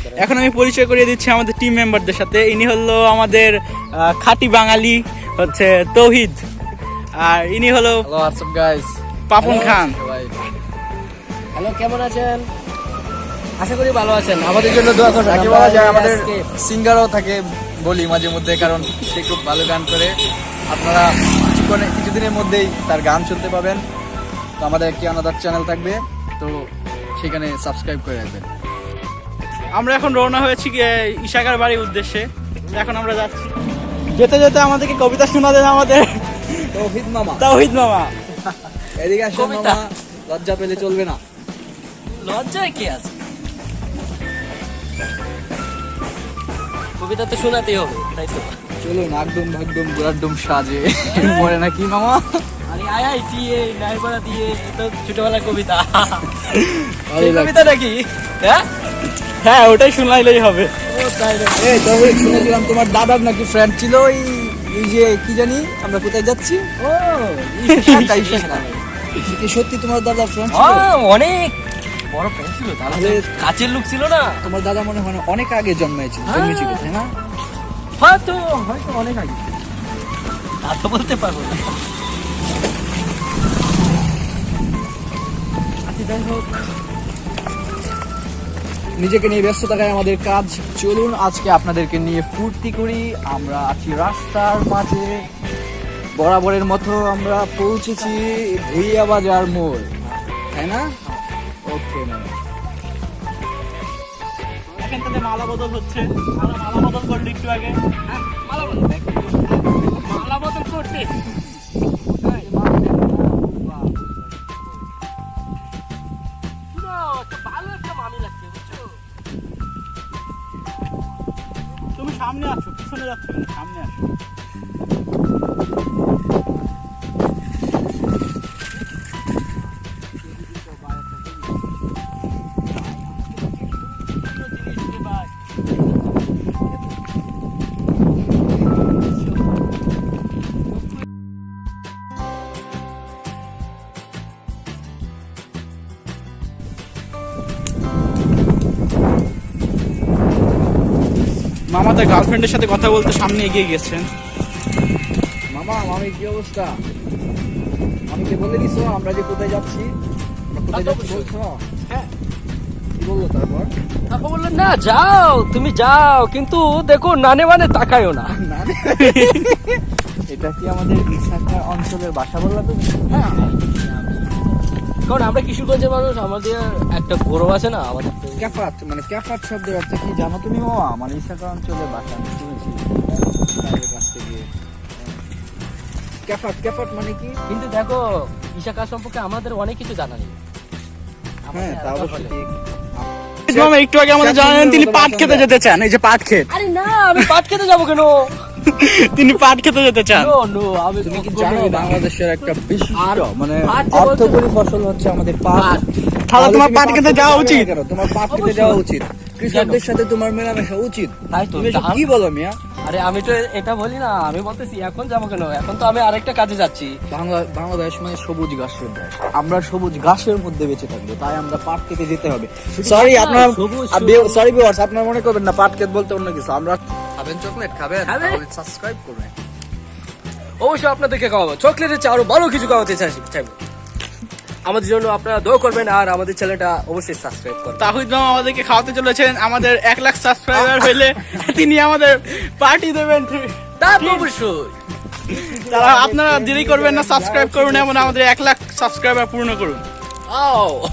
এখন আমি পরিচয় করিয়ে দিচ্ছি আমাদের টিম মেম্বারদের সাথে। ইনি হলো আমাদের খাঁটি বাঙালি হচ্ছে তৌহিদ, আর ইনি হলো হ্যালো হোয়াটসঅ্যাপ গাইস, পাপন খান। হ্যালো, কেমন আছেন? আশা করি ভালো আছেন। আমাদের জন্য দোয়া করবেন। তাকে বলা যায় আমাদের সিঙ্গারও থাকে বলি মাঝে মধ্যে, কারণ সে খুব ভালো গান করে। আপনারা কিছুদিনের মধ্যেই তার গান শুনতে পাবেন। তো আমাদের একটি আলাদা চ্যানেল থাকবে, তো সেখানে সাবস্ক্রাইব করে রাখবেন। আমরা এখন রওনা হয়েছি ইশাকার বাড়ির উদ্দেশ্যে। এখন আমরা যাচ্ছি, যেতে যেতে আমাদেরকে কবিতা শোনালেন আমাদের তৌহিদ মামা। এদিকে আসেন মামা, লজ্জা পেলে চলবে না। লজ্জায় কি আছে? কবিতা তো শোনাতেই হবে, তাই তো? চলুন একদম ভাগদম গোলাড্ডম সাজে পড়ে নাকি মামা? আরে আইআইটিএ নাইবরা দিয়ে তো ছোটবেলার কবিতা। ভালো এই লাগছে। কবিতা নাকি? হ্যাঁ হ্যাঁ, ওটাই শুনলাইলেই হবে। এই তবে শুনেছিলাম তোমার দাদার নাকি ফ্রেন্ড ছিল এই যে কি জানি আমরা কোথায় যাচ্ছি। ও কি সত্যি তোমার দাদার ফ্রেন্ড ও, ছিল? অনেক বড় ফ্রেন্ড ছিল, তাহলে কাছের লোক ছিল না? তোমার দাদা মনে হয় অনেক আগে জন্মেছিল, তাই না? হয়তো অনেক আগে, তা তো বলতে পারবো না। যাই হোক, নিজেকে নিয়ে ব্যস্ত থাকায় আমাদের কাজ। চলুন আজকে আপনাদেরকে নিয়ে ফুর্তি করি। আমরা আছি রাস্তার মাঝে, বরাবরের মতো আমরা পৌঁছেছি ভুইয়া বাজার মোড়, তাই না? ওকে ম্যাম, এখান থেকে মালা বদল হচ্ছে। আমরা মালা বদল করলি একটু আগে। মালা বদল করতে তুমি সামনে আসো, পিছনে যাচ্ছ কেন? সামনে আসো। মামা তার গার্লফ্রেন্ডের সাথে কথা বলতে সামনে এগিয়ে গেছেন। মামা মামি কি অবস্থা? মামিকে বলে দিছো আমরা যে কোথায় যাচ্ছি? আমরা কোথায় যাচ্ছি বলছো? হ্যাঁ। কি বললো তারপর? তারপর বললেন না যাও, তুমি যাও, কিন্তু দেখো নানে মানে তাকায়ও না। এটা কি আমাদের ইসাকা অঞ্চলের বাসা বললা তুমি? হ্যাঁ, কারণ আমরা কিশোরগঞ্জের মানুষ, আমাদের একটা গৌরব আছে না আমাদের। ক্যাফাত, মানে ক্যাফাত শব্দের অর্থ কি জানো তুমি মামা? মানে ইসাকা অঞ্চলের বাসা আমি শুনেছি তাদের কাছ থেকে। ক্যাফাত ক্যাফাত মানে কি? কিন্তু দেখো, ইশাকা সম্পর্কে আমাদের অনেক কিছু জানা নেই। হ্যাঁ, তা অবশ্য ঠিক। মামা একটু আগে আমাদের জানালেন তিনি পাট খেতে যেতে চান। এই যে পাট ক্ষেত, আরে না, আমি পাট খেতে যাবো কেন? তিনি পাট খেতে যেতে চান। নো নো, আমি তুমি কি জানো বাংলাদেশের একটা বিশিষ্ট মানে পাট যে বলতে- অর্থকরী ফসল হচ্ছে আমাদের পাট। তাহলে তোমার তুমি পাট খেতে যাওয়া যাবে না উচিত। কেন? তোমার পাট খেতে যাওয়া উচিত। কৃষকদের সাথে তোমার মেলামেশা উচিত। তাই তো, তুমি এসব ধান- কি বলো মিয়া? আরে আমি তো এটা বলি না, আমি বলতেছি এখন যাবো কেন, এখন তো আমি আরেকটা কাজে যাচ্ছি। বাংলাদেশ মানে সবুজ ঘাসের দেশ। আমরা সবুজ ঘাসের মধ্যে বেঁচে থাকবো, তাই আমরা পাট খেতে যেতে হবে। সরি আপনার সরি ভিউয়ার্স, আপনারা মনে করবেন না পাট খেত বলতে অন্য কিছু। আমরা খাবেন চকলেট, খাবেন খাবেন? সাবস্ক্রাইব করবেন। অবশ্যই আপনাদেরকে খাওয়াবো, চকলেটের চেয়ে আরো ভালো কিছু খাওয়াতে চাইবো। আমাদের জন্য আপনারা দোয়া করবেন, আর আমাদের চ্যানেলটা অবশ্যই সাবস্ক্রাইব করবেন। তাহিদ মামা আমাদেরকে খাওয়াতে চলেছেন। আমাদের 1 লাখ সাবস্ক্রাইবার হইলে তিনি আমাদের পার্টি দেবেন। তা তো অবশ্যই। তারা আপনারা দেরি করবেন না, সাবস্ক্রাইব করুন এবং আমাদের 1 লাখ সাবস্ক্রাইবার পূর্ণ করুন। আও,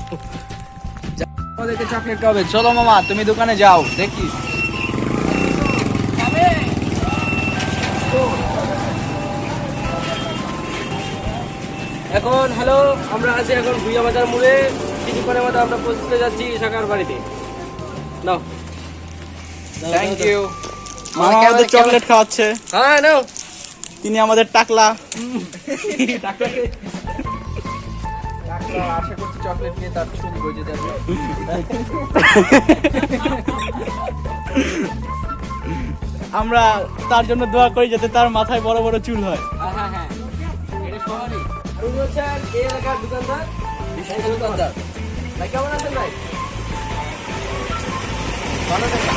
আমাদেরকে চকলেট খাবে। চলো মামা, তুমি দোকানে যাও, দেখি। এখন হ্যালো, আমরা আছি এখন ভুইয়া বাজার মোড়ে। কিছুক্ষণের মধ্যে আমরা পৌঁছতে যাচ্ছি ইশাকার বাড়িতে। নাও, থ্যাংক ইউ মামা আমাদের চকলেট খাওয়াচ্ছে। হ্যাঁ নাও। তিনি আমাদের টাকলা। আশা করছি চকলেট নিয়ে তার চুল গজে যাবে। আমরা তার জন্য দোয়া করি যাতে তার মাথায় বড় বড় চুল হয়। হ্যাঁ হ্যাঁ, এটা শহরই। আর উনি হচ্ছেন এই এলাকার দোকানদার, বিশাল দোকানদার। ভাই কেমন আছেন ভাই? ভালো থাকেন।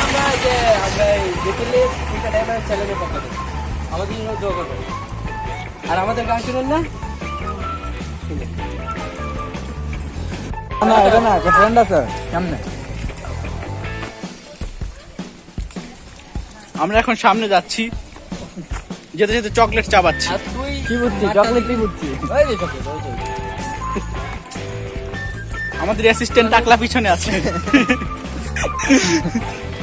আমরা এই দেখলে এটা টাইমের চ্যানেলের পক্ষ থেকে আমাদের জন্য দোয়া করবেন। আর আমাদের গান শুনুন না, না এটা না একটা ফ্রেন্ড আছে সামনে। আমরা এখন সামনে যাচ্ছি, যেতে যেতে চকলেট চাবাচ্ছি। আর তুই কি বুঝছি চকলেট কি বুঝছি? ওই যে চকলেট, ওই যে। আমাদের অ্যাসিস্ট্যান্ট টাকলা পিছনে আছে।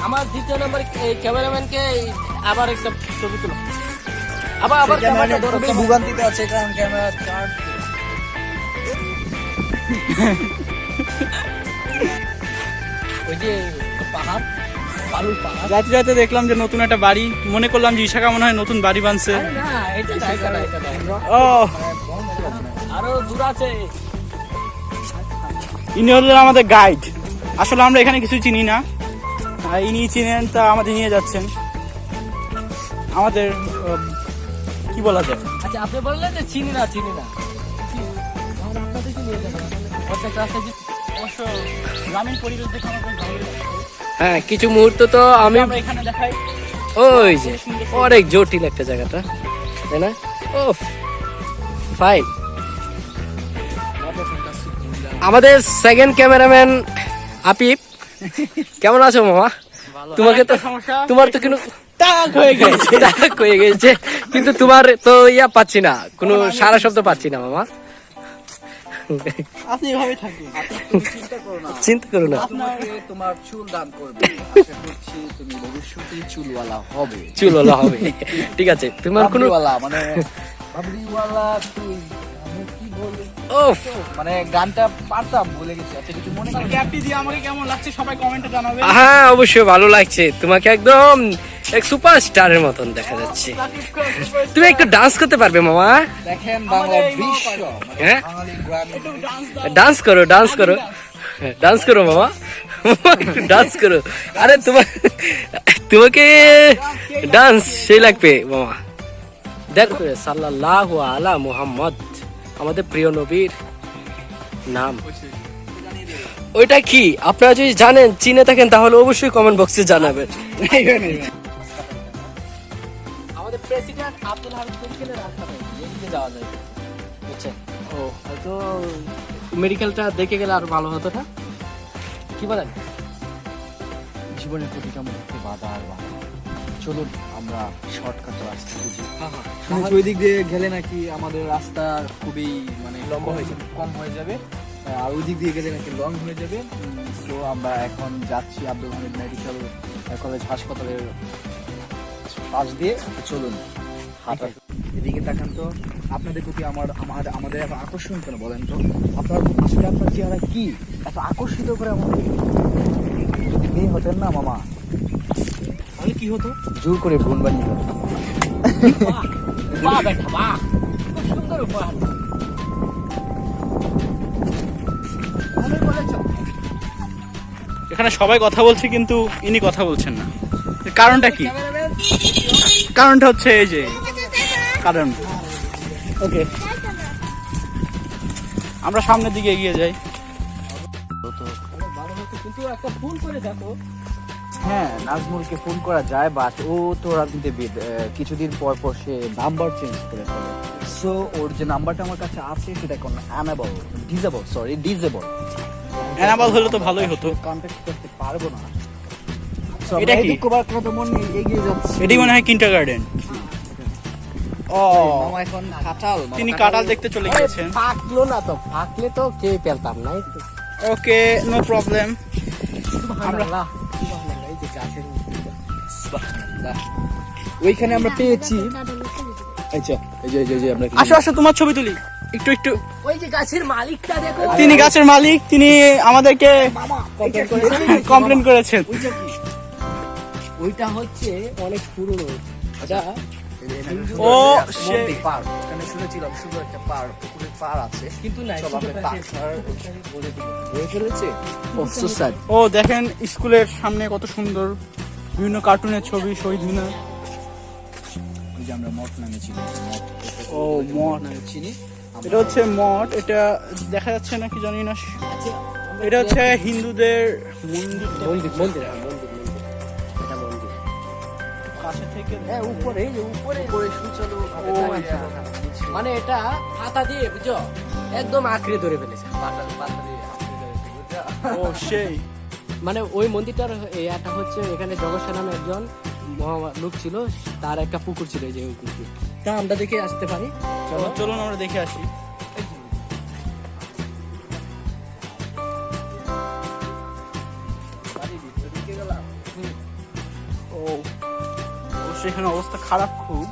আমার দ্বিতীয় নম্বর ক্যামেরাম্যানকে আবার একটা ছবি তুলো, আবার ক্যামেরাটা ধরো। খুবই ভোগান্তিতে আছে কারণ ক্যামেরা চার্জ। ওই যে পাহাড়, বালুর পাহাড়। যাইতে যাইতে দেখলাম যে নতুন একটা বাড়ি, মনে করলাম যে ইশাকা মনে হয় নতুন বাড়ি বানছে। আরে না, এটা না, এটা না, এটা না। ও আরো দূর আছে। ইনি হলেন আমাদের গাইড। আসলে আমরা এখানে কিছু চিনি না, আর ইনি চিনেন, তা আমাদের নিয়ে যাচ্ছেন। আমাদের কি বলা যায়, আচ্ছা, আপনি বললেন যে চিনি না। তাহলে আপনাদেরকে নিয়ে যাবো। অর্ধেক রাস্তায় অবশ্য গ্রামীণ পরিবেশ দেখে আমার বেশ ভালোই লাগছে। হ্যাঁ, কিছু মুহূর্ত তো আমি আমরা এখানে দেখাই। ওই যে অনেক জটিল একটা জায়গাটা, তাই না? ও ফাইন। আমাদের সেকেন্ড ক্যামেরাম্যান আপিপ, কেমন আছো মামা? তোমাকে তো, সমস্যা, তোমার তো কিন্তু টাক হয়ে গেছে। টাক হয়ে গেছে, কিন্তু তোমার তো পাচ্ছি না, কোনো সারা শব্দ পাচ্ছি না মামা। আপনি এভাবে থাকুন, চিন্তা করো না, আপনাকে তোমার চুল দান করবে। আশা করছি তুমি ভবিষ্যতে চুলওয়ালা হবে। চুলওয়ালা হবে। ঠিক আছে, তোমার কোনো বাবরিওয়ালা মানে বাবরিওয়ালা তুই আমি কি বলি ওফ, মানে গানটা পারতাম ভুলে গেছি। আচ্ছা কিছু মনে করি ক্যাপটি দিয়ে আমাকে কেমন লাগছে সবাই কমেন্টে জানাবে। হ্যাঁ অবশ্যই ভালো লাগছে, তোমাকে একদম এক সুপারস্টারের মতন দেখা যাচ্ছে। তুমি একটু ডান্স করতে পারবে মামা? দেখেন বাংলা বিশ্ব হ্যাঁ, বাঙালি গ্রামীণ ডান্স করো, ডান্স করো মামা, একটু ডান্স করো। আরে তোমাকে ডান্স সেই লাগবে মামা। দেখো, সাল্লাল্লাহু আলা মুহাম্মদ, আমাদের প্রিয় নবীর নাম। ওইটা কি আপনারা যদি জানেন, চিনে থাকেন, তাহলে অবশ্যই কমেন্ট বক্সে জানাবেন। আমাদের প্রেসিডেন্ট আব্দুল হামিদ মেডিকেলের রাস্তা এদিকে যাওয়া যায়, বুঝছেন? ও হয়তো মেডিকেলটা দেখে গেলে আর ভালো হতো না, কি বলেন? জীবনের প্রতিটা মুহূর্তে বাধা আর বাধা। চলুন আমরা শর্টকাট রাস্তা খুঁজি। শুনেছি ওই দিক দিয়ে গেলে নাকি আমাদের রাস্তা খুবই মানে লম্বা হয়ে যাবে। কম হয়ে যাবে, আর ওই দিক দিয়ে গেলে নাকি লং হয়ে যাবে। তো আমরা এখন যাচ্ছি আব্দুল হামিদ মেডিকেল কলেজ হাসপাতালের পাশ দিয়ে। চলুন হাঁটা। এদিকে তাকান তো, আপনাদের প্রতি আমাদের এত আকর্ষণ কেন বলেন তো? আপনার আসলে আপনার চেহারা কি এত আকর্ষিত করে আমাদের? যদি মেয়ে হতেন না মামা, তাহলে কি হতো? জোর করে বোন বানিয়ে দিত। বাহ বেটা বাহ, খুব সুন্দর উপহার। ভালোই বলেছো। এখানে সবাই কথা বলছে কিন্তু ইনি কথা বলছেন না, এর কারণটা কি? কারণটা হচ্ছে এই যে কারণ। ওকে, আমরা সামনের দিকে এগিয়ে যাই। ভালো হতো, কিন্তু একটা ফোন করে দেখো। হ্যাঁ, নাজমুলকে ফোন করা যায়, বাট ও তো রাজনীতিবিদ, কিছুদিন পর পর সে নাম্বার চেঞ্জ করে ফেলে। সো ওর যে নাম্বারটা আমার কাছে আছে সেটা এখন ডিজেবল। অ্যানাবল হলে তো ভালোই হতো। কন্ট্যাক্ট করতে পারবো না। So, এটা আমরা কি? এদিক কবার কত মন নিয়ে এগিয়ে যাচ্ছি। এটি মনে হয় কিন্ডারগার্টেন। ও, মামা এখন কাঁঠাল, মামা তিনি কাঁঠাল দেখতে চলে গিয়েছেন। ফাঁকলো না তো, ফাঁকলে তো কে পেলতাম না। ওকে, নো প্রবলেম। আমরা এই যে গাছের ওইখানে আমরা পেয়েছি। আচ্ছা, এই যে আমরা আসো আসো, তোমার ছবি তুলি একটু একটু। ওই যে গাছের মালিকটা দেখো, তিনি গাছের মালিক, তিনি আমাদেরকে কমপ্লেন করেছেন। ওইটা হচ্ছে অনেক পুরনো। আচ্ছা, ও, মন্দির পার্ক, এখানে শুনেছিলাম সুন্দর একটা পার্ক, পুকুরের পাড় আছে, কিন্তু না, সব আমরা পাথর বলে ফেলেছে। ও সো স্যাড। ও দেখেন, স্কুলের সামনে কত সুন্দর বিভিন্ন কার্টুনের ছবি, শহীদ মিনার। ওই যে আমরা মঠ নামে চিনি। ও, মঠ নামে চিনি। এটা হচ্ছে মঠ, এটা দেখা যাচ্ছে না কি জানি না। আচ্ছা, এটা হচ্ছে হিন্দুদের মন্দির মন্দির মন্দির হ্যাঁ, মন্দির মন্দির এটা মন্দির কাছে থেকে হ্যাঁ উপরে এই যে উপরে উপরে সুচালো ও, আচ্ছা। মানে এটা হাতা দিয়ে বুঝছো একদম আঁকড়ে ধরে ফেলেছে ও সেই মানে ওই মন্দিরটার এটা হচ্ছে এখানে জগৎ নামে একজন লোক ছিল, তার একটা পুকুর ছিল এই যে ওই পুকুর। তা আমরা দেখে আসতে পারি চলো। চলুন আমরা দেখে আসি। ও অবশ্যই এখানে অবস্থা খারাপ খুব।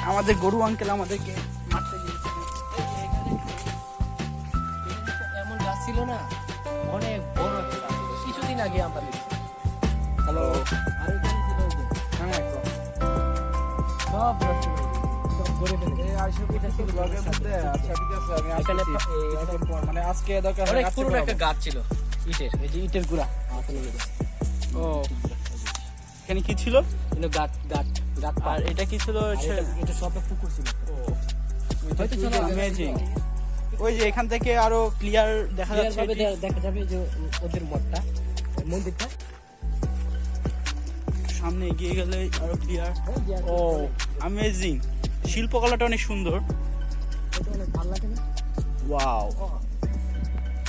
আমাদের গরু আঙ্কেল আমাদেরকে মারতে গিয়েছে। এমন গাছ ছিল না, অনেক বড় একটা গাছ ছিল। কিছুদিন আগে আমরা দেখছি। হ্যালো, আর এখানে ছিল ওই যে সব গাছ ছিল, সব গড়ে ফেলেছে। এখানে মানে আজকে অনেক পুরনো একটা গাছ ছিল ইটের, এই যে ইটের গুড়া ওখানে লেগে। ও এখানে কি ছিল? কিন্তু গাছ গাছ গাছ আর এটা কি ছিল? এটা সব পুকুর ছিল। হয়তো চলো অ্যামেজিং। ওই যে এখান থেকে আরো ক্লিয়ার দেখা ক্লিয়ার যাচ্ছে ভাবে এটি। দেখা যাবে যে ওদের মঠটা, মন্দিরটা। সামনে এগিয়ে গেলে আরো ক্লিয়ার। ও ও অ্যামেজিং, শিল্পকলাটা অনেক সুন্দর। এটা অনেক ভালো লাগে না? ওয়াও,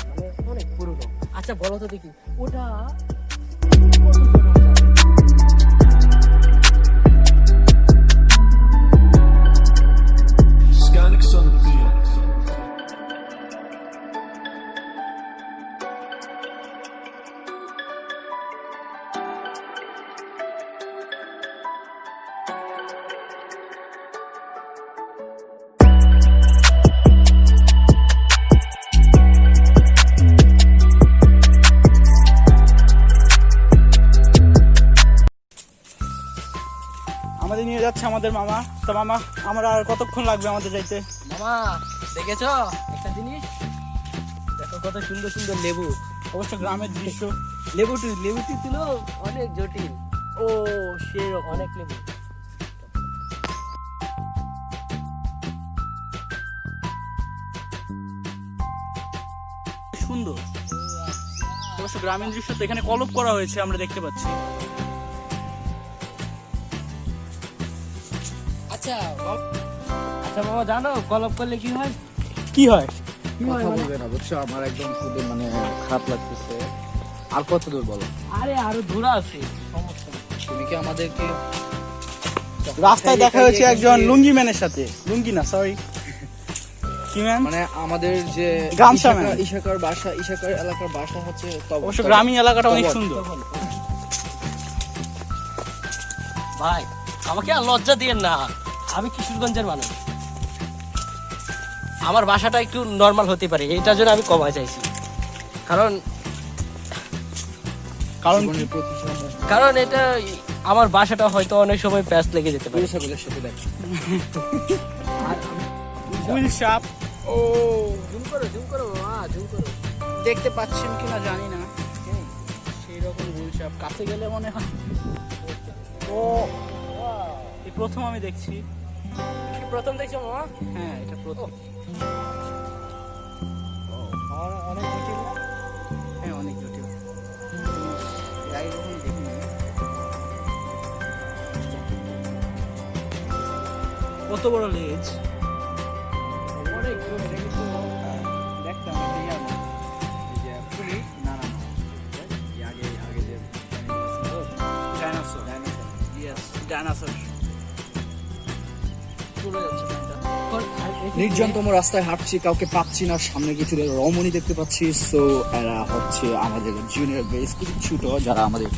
মানে অনেক পুরনো। আচ্ছা বলো তো দেখি ওটা Scanix on the beat. আমাদের নিয়ে যাচ্ছে আমাদের মামা। তো মামা, আমরা আর কতক্ষণ লাগবে আমাদের যাইতে? মামা দেখেছো একটা জিনিস? দেখো কত সুন্দর সুন্দর লেবু। অবশ্য গ্রামের দৃশ্য। লেবুটি ছিল অনেক জটিল। ও সেই অনেক লেবু। সুন্দর। অবশ্য গ্রামীণ দৃশ্য তো এখানে কলপ করা হয়েছে, আমরা দেখতে পাচ্ছি। আচ্ছা আচ্ছা মামা, জানো কলপ করলে কি হয়? কি হয়? কথা বলবে না বুঝছো, আমার একদম খুবই মানে খারাপ লাগতেছে। আর কত দূর বলো? আরে আরো দূরা আছে, সমস্যা নেই। তুমি কি আমাদেরকে রাস্তায় দেখা হয়েছে একজন লুঙ্গি ম্যানের সাথে। লুঙ্গি না, সরি, কি ম্যান? মানে আমাদের যে গামছা ম্যান। ইশাকার এলাকার বাসা হচ্ছে অবশ্য গ্রামীণ এলাকাটা অনেক সুন্দর। ভাই আমাকে আর লজ্জা দিয়েন না, আমি কিশোরগঞ্জের মানুষ। আমার ভাষাটা একটু নর্মাল হতে পারে, এটার জন্য আমি কমায় চাইছি। কারণ কারণ জীবনের প্রতিসম কারণ এটা আমার ভাষাটা হয়তো অনেক সময় প্যাচ লেগে যেতে পারে। ছাগলের সাথে দেখ। হুইল সাপ। ও জুম করো জুম করো জুম করো। দেখতে পাচ্ছেন কিনা জানি না, সেই রকম হুইল সাপ কাছে গেলে মনে হয়। ও এই প্রথম আমি দেখছি। প্রথম দেখছো মামা? হ্যাঁ, এটা প্রথম। অনেক জটিল না? হ্যাঁ, অনেক জটিল। এর আগে কখনো দেখিনি। কত বড় লেজ! অনেক জটিল। দেখতাম একটা ইয়া না। এই যে পুলিশ না না না এই আগে আগে যে ডাইনোসর। Yes, dinosaur. চলে যাচ্ছে প্রাণীটা। নির্জনতম রাস্তায় হাঁটছি, কাউকে পাচ্ছি না। সামনে কিছু রমণী দেখতে পাচ্ছি। সো এরা হচ্ছে আমাদের জুনিয়র বেস, কিছু ছোট, যারা আমাদের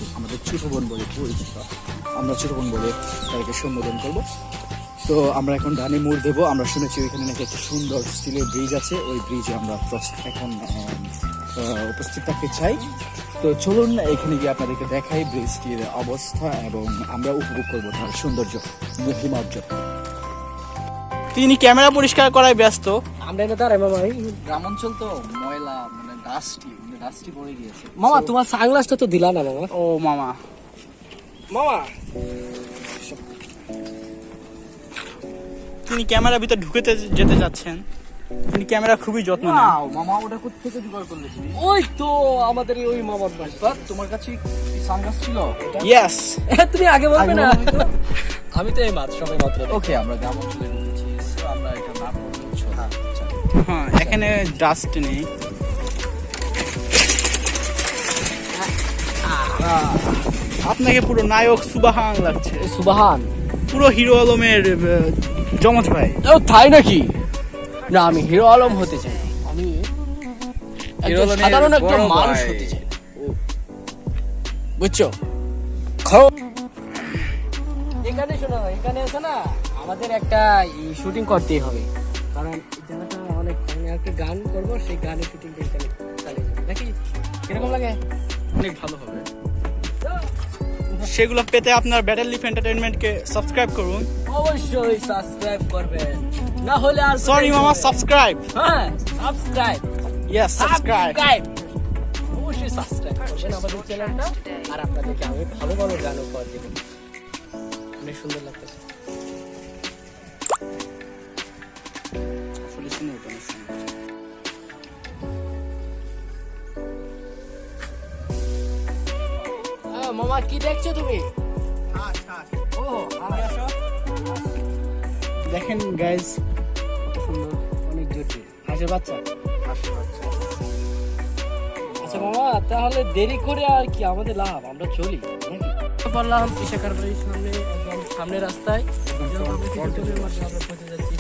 ছোট বোন বলে পরিচিত। আমরা ছোট বোন বলে তাদেরকে সম্বোধন করবো। তো আমরা এখন ডানে মোড় দেবো। আমরা শুনেছি ওইখানে নাকি একটা সুন্দর স্টিলের ব্রিজ আছে, ওই ব্রিজে আমরা এখন উপস্থিত থাকতে চাই। তো চলুন এখানে গিয়ে আপনাদেরকে দেখাই ব্রিজটির অবস্থা এবং আমরা উপভোগ করবো তার সৌন্দর্য, মহিমার্য। তিনি ক্যামেরা পরিষ্কার করায় ব্যস্ত। আমরা এটা দাঁড়াই মামা। গ্রাম অঞ্চল তো ময়লা, মানে ডাস্টি পড়ে গিয়েছে। মামা তোমার সানগ্লাসটা তো দিলা না মামা। ও মামা, মামা তিনি ক্যামেরার ভিতর ঢুকেতে যেতে যাচ্ছেন। তিনি ক্যামেরা খুবই যত্ন নেন। ওয়াও মামা, ওটা কোত্থেকে জোগাড় করলে তুমি? ওই তো আমাদের ওই মামার বাড়ি। বাট তোমার কাছে সানগ্লাস ছিল? ইয়েস। তুমি আগে বলবে না? আগে বলবে আমি তো এই মাত্র সবাই মাত্র ওকে, আমরা গ্রাম অঞ্চলে ঢুকেছি, so আমরা এটা না করলেও চলে। হ্যাঁ, এখানে ডাস্ট নেই। আপনাকে পুরো নায়ক সুবাহান লাগছে, সুবাহান। পুরো হিরো আলমের জমজ ভাই। ও তাই নাকি? না, আমি হিরো আলম হতে চাই না। আমি হিরো আলমের সাধারণ একটা বড় মানুষ ভাই। হতে চাই। বুঝছো? খাও। এখানে শোনো, এখানে আছে না, আমাদের একটা শুটিং করতেই হবে, কারণ এই জায়গাটা অনেক, আমি একটা গান করবো, সেই গানের শুটিংটা এখানে চালিয়ে যাবো নাকি? কিরকম লাগে? অনেক ভালো হবে। সেগুলো পেতে আপনার ব্যাটেল লিফ এন্টারটেইনমেন্টকে সাবস্ক্রাইব করুন। অবশ্যই সাবস্ক্রাইব করবেন, না হলে আর সরি মামা, সাবস্ক্রাইব। হ্যাঁ, সাবস্ক্রাইব। Yes, subscribe. অবশ্যই সাবস্ক্রাইব করবেন আমাদের চ্যানেলটা, আর আপনাদেরকে আমি ভালো ভালো গান উপহার দেব। অনেক সুন্দর লাগতেছে। আসলে শুনে তো অনেক সুন্দর। মামা কি দেখছো তুমি? ও দেখেন গাইজ, সুন্দর, অনেক জটিল হাঁসের বাচ্চা। আচ্ছা মামা, তাহলে দেরি করে আর কি আমাদের লাভ, আমরা চলি নাকি? পারলাম ইশাকার বাড়ির সামনে, একদম সামনে রাস্তায় আমরা পৌঁছে যাচ্ছি।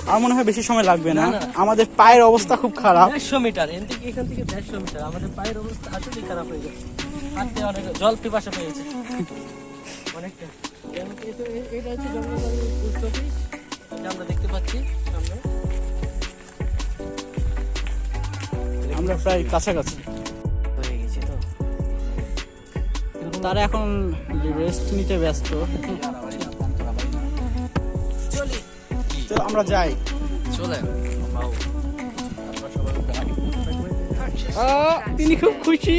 আমার মনে হয় বেশি সময় লাগবে না, না, না। আমাদের পায়ের অবস্থা খুব খারাপ। 150 মিটার এখান থেকে 150 মিটার, আমাদের পায়ের অবস্থা আসলেই খারাপ হয়ে যাচ্ছে। হাঁটতে অনেক জল পিপাসা পেয়েছে অনেকটা। এটা হচ্ছে জঙ্গলবাড়ি পোস্ট অফিস, এটা আমরা দেখতে পাচ্ছি সামনে। আমরা প্রায় কাছাকাছি। হয়ে গেছে তো। তারা এখন রেস্ট নিতে ব্যস্ত। চলি, তো আমরা যাই। চলে তিনি খুব খুশি।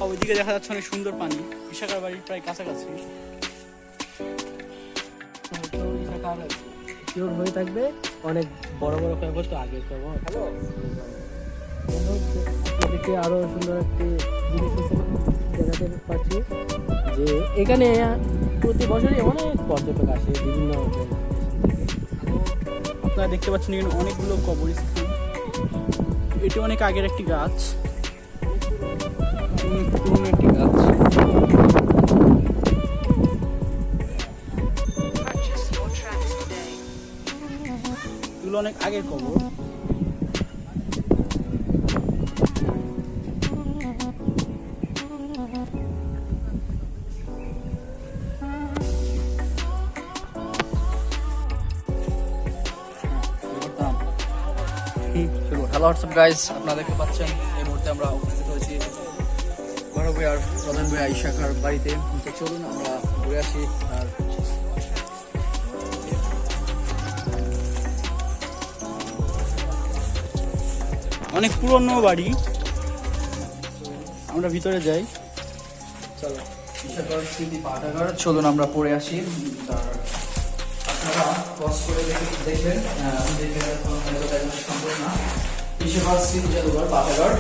ওইদিকে দেখা যাচ্ছে অনেক সুন্দর পানি, ইশাকার বাড়ির প্রায় কাছাকাছি। শিওর হয়ে থাকবে, অনেক বড় বড় করবো তো আগে করবো। হ্যালো, আপনাদেরকে আরো সুন্দর একটি জিনিস দেখাতে পারছি যে এখানে প্রতি বছরই অনেক পর্যটক আসে বিভিন্ন দেশ থেকে। আপনারা দেখতে পাচ্ছেন এখানে অনেকগুলো কবরস্থান। এটি অনেক আগের একটি গাছ, অনেক পুরনো একটি গাছ। এগুলো অনেক আগের কবর। হ্যালো হোয়াটসঅ্যাপ গাইস, আপনারা দেখতে পাচ্ছেন এই মুহূর্তে আমরা উপস্থিত হয়েছি বড় ভাই আর প্রধান ভাই ইশাকার বাড়িতে। তো চলুন আমরা ঘুরে আসি। আর অনেক পুরনো বাড়ি, আমরা ভিতরে যাই। চলো, ইশাকার স্মৃতি পাঠাগার, চলুন আমরা পড়ে আসি। তার আপনারা পজ করে দেখবেন, দেখে এখন হয়তো দেখা সম্ভব না। ইশাকার স্মৃতি জাদুঘর পাঠাগার,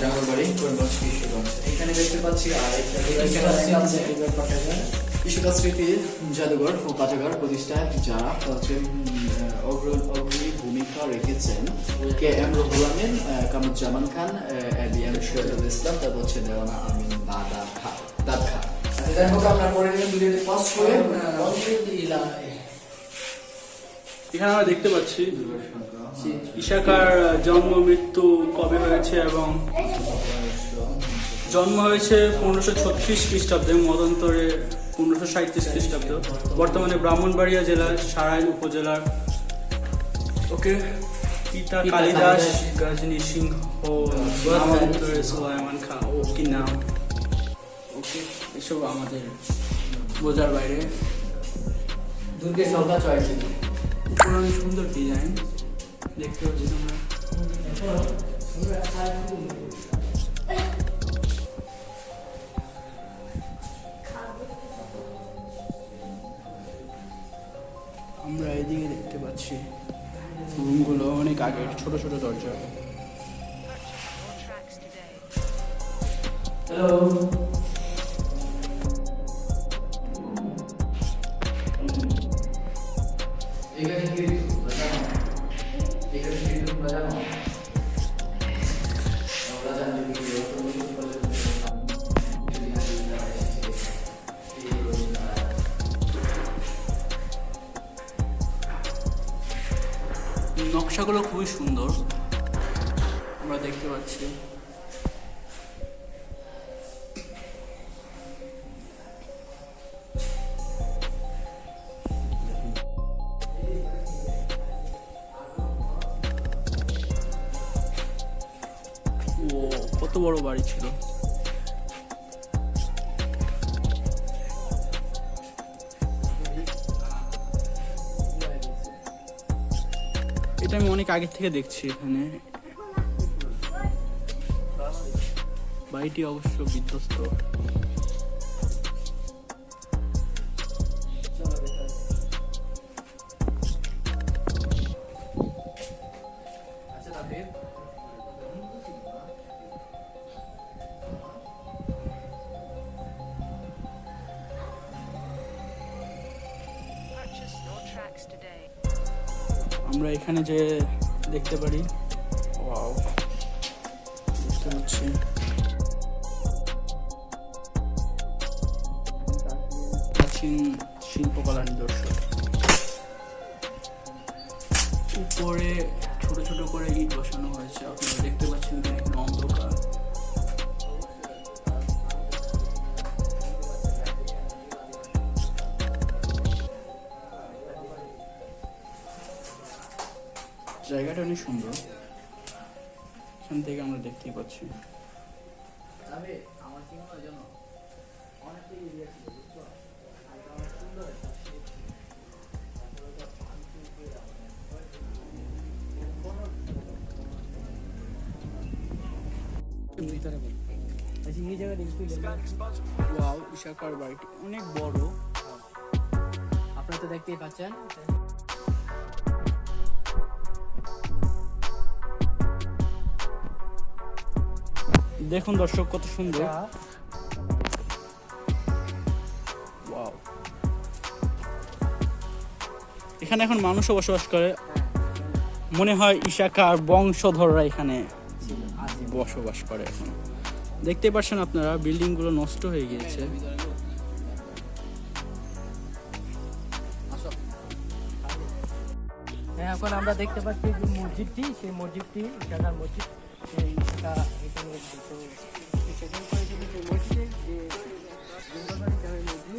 জাগরবাড়ি, করিমগঞ্জ, কিশোরগঞ্জ। এখানে দেখতে পাচ্ছি আর ইশাকার স্মৃতি জাদুঘর ও পাঠাগার প্রতিষ্ঠায় যারা হচ্ছে অগ্রণী ভূমিকা রেখেছেন কে এম রুহুল আমিন, কামরুজ্জামান খান, এবিএম শহীদুল ইসলাম, তারপর হচ্ছে দেওয়ানা আমিন দাদা খা। যাই হোক, আপনার পরে ভিডিওটি পজ করে এখানে আমরা দেখতে পাচ্ছি ইশাকার জন্ম মৃত্যু কবে হয়েছে, এবং জন্ম হয়েছে 1536 খ্রিস্টাব্দে, মতান্তরে 1537 খ্রিস্টাব্দ। বর্তমানে ব্রাহ্মণবাড়িয়া জেলার সারাইল উপজেলার। ওকে, পিতা কালিদাস গজনী সিংহ, নামান্তরে সুলাইমান খান। ও কি নাম! ওকে, এসব আমাদের বোঝার বাইরে। দুর্গের সংখ্যা 6টি। পুরো সুন্দর ডিজাইন দেখতে পাচ্ছি তোমরা। আমরা এদিকে দেখতে পাচ্ছি আগে, ছোট ছোট দরজা। হ্যালো, নকশাগুলো খুবই সুন্দর আমরা দেখতে পাচ্ছি। ও কত বড় বাড়ি ছিল। এটা আমি অনেক আগে থেকে দেখছি এখানে। বাড়িটি অবশ্য বিধ্বস্ত। আমরা এখানে যে দেখতে পারি, ওয়াও, দেখতে পাচ্ছি প্রাচীন শিল্পকলার নিদর্শন। উপরে ছোট ছোট করে ইট বসানো হয়েছে, আপনারা দেখতে পাচ্ছেন এখানে অন্ধকার। জায়গাটা অনেক সুন্দর, এখান থেকে আমরা দেখতেই পাচ্ছি। ওয়াও, ইশাকার বাড়িটি অনেক বড়, আপনারা তো দেখতেই পাচ্ছেন। দেখুন দর্শক কত সুন্দর। ওয়াও, এখানে এখন মানুষও বসবাস করে, মনে হয় ইশাকার বংশধররা এখানে বসবাস করে এখন। দেখতে পাচ্ছেন আপনারা বিল্ডিং গুলো নষ্ট হয়ে গিয়েছে। হ্যাঁ, এখন আমরা দেখতে পাচ্ছি যে মসজিদটি, সেই মসজিদটি ইশাকার মসজিদ। সেই ইশাকা এখানে সেকেন্ড করেছিল সেই মসজিদে, যে বৃন্দাবন জামে মসজিদ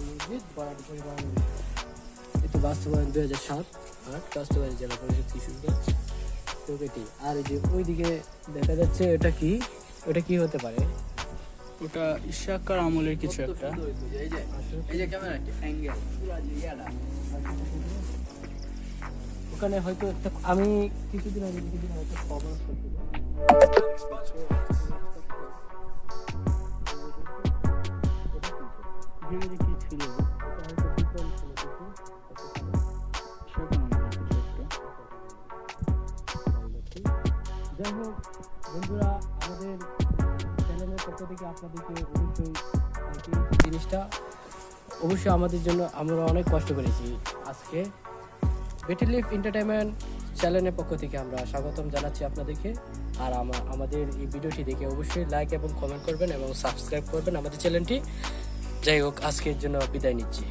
মসজিদ বরাদি পরিবার এটি বাস্তবায়ন 2007-8 বাস্তবায়ন জেলা পরিষদ কিশোরগঞ্জ চৌকেটি। আর এই যে ওইদিকে দেখা যাচ্ছে এটা কি, ওটা কি হতে পারে? ওটা ইশাকার আমলের কিছু একটা। ওখানে হয়তো আমি কিছুদিন আগে হয়তো খবর করছিলাম। কি ছিল? যাই হোক বন্ধুরা, আমাদের চ্যানেলের পক্ষ থেকে আপনাদেরকে অবশ্যই জিনিসটা অবশ্যই আমাদের জন্য আমরা অনেক কষ্ট করেছি। আজকে বেটি লিভ এন্টারটেইনমেন্ট চ্যানেলের পক্ষ থেকে আমরা স্বাগতম জানাচ্ছি আপনাদেরকে। আর আমাদের এই ভিডিওটি দেখে অবশ্যই লাইক এবং কমেন্ট করবেন এবং সাবস্ক্রাইব করবেন আমাদের চ্যানেলটি। যাই হোক, আজকের জন্য বিদায় নিচ্ছি।